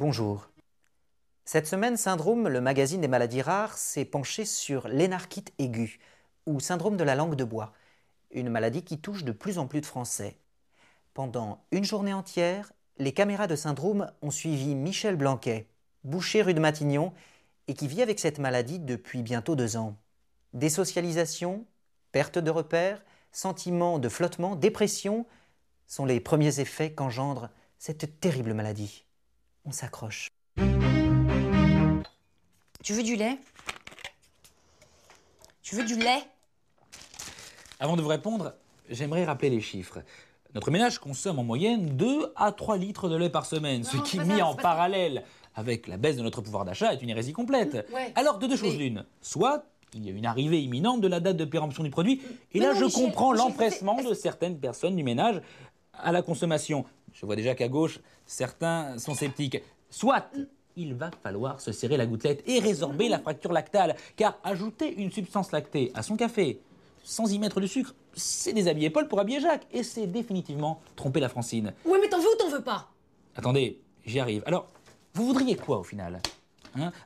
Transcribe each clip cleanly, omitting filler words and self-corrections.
bonjour. Cette semaine, Syndrome, le magazine des maladies rares, s'est penché sur l'énarchite aiguë, ou syndrome de la langue de bois, une maladie qui touche de plus en plus de Français. Pendant une journée entière, les caméras de Syndrome ont suivi Michel Blanquet, boucher rue de Matignon, et qui vit avec cette maladie depuis bientôt 2 ans. Désocialisation, perte de repères, sentiment de flottement, dépression sont les premiers effets qu'engendre cette terrible maladie. On s'accroche. Tu veux du lait? Tu veux du lait? Avant de vous répondre, j'aimerais rappeler les chiffres. Notre ménage consomme en moyenne 2 à 3 litres de lait par semaine, ce qui, mis en parallèle avec la baisse de notre pouvoir d'achat, est une hérésie complète. Ouais. Alors, de deux choses l'une. Soit il y a une arrivée imminente de la date de péremption du produit, et là, je comprends l'empressement de certaines personnes du ménage à la consommation. Je vois déjà qu'à gauche, certains sont sceptiques. Soit il va falloir se serrer la gouttelette et résorber la fracture lactale, car ajouter une substance lactée à son café sans y mettre du sucre, c'est déshabiller Paul pour habiller Jacques, et c'est définitivement tromper la Francine. Ouais, mais t'en veux ou t'en veux pas? Attendez, j'y arrive. Alors, vous voudriez quoi au final?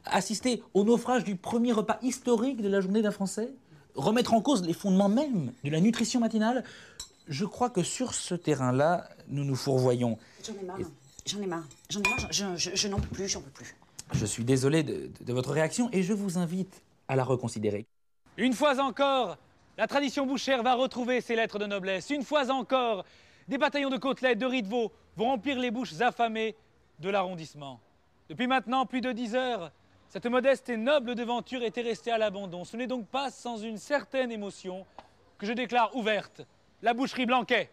Assister au naufrage du premier repas historique de la journée d'un Français? Remettre en cause les fondements même de la nutrition matinale? Je crois que sur ce terrain-là, nous nous fourvoyons. J'en ai marre. J'en ai marre. Je n'en peux plus, j'en peux plus. Je suis désolé de votre réaction et je vous invite à la reconsidérer. Une fois encore, la tradition bouchère va retrouver ses lettres de noblesse. Une fois encore, des bataillons de côtelettes, de riz de veau vont remplir les bouches affamées de l'arrondissement. Depuis maintenant plus de 10 heures, cette modeste et noble devanture était restée à l'abandon. Ce n'est donc pas sans une certaine émotion que je déclare ouverte la boucherie Blanquet.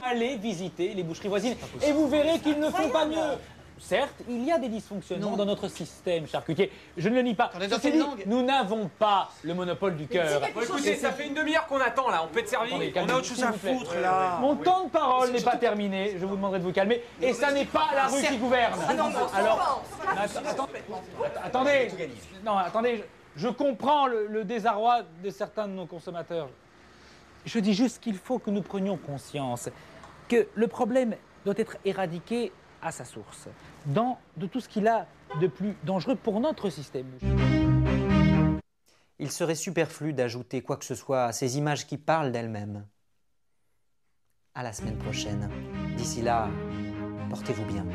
Allez visiter les boucheries voisines et vous verrez qu'ils ne font pas mieux. Certes, il y a des dysfonctionnements dans notre système charcutier. Je ne le nie pas. Ceci dit, nous n'avons pas le monopole du cœur. Bon, écoutez, ça fait une demi-heure qu'on attend là. On peut être servi. Attendez, On a calmez-vous, autre chose s'il à vous plaît. foutre là. Mon temps de parole n'est pas terminé. Je vous demanderai de vous calmer. Et ça n'est pas la rue qui gouverne. Alors, attendez. Non, attendez. Je comprends le désarroi de certains de nos consommateurs. Je dis juste qu'il faut que nous prenions conscience que le problème doit être éradiqué à sa source, de tout ce qu'il a de plus dangereux pour notre système. Il serait superflu d'ajouter quoi que ce soit à ces images qui parlent d'elles-mêmes. À la semaine prochaine. D'ici là, portez-vous bien.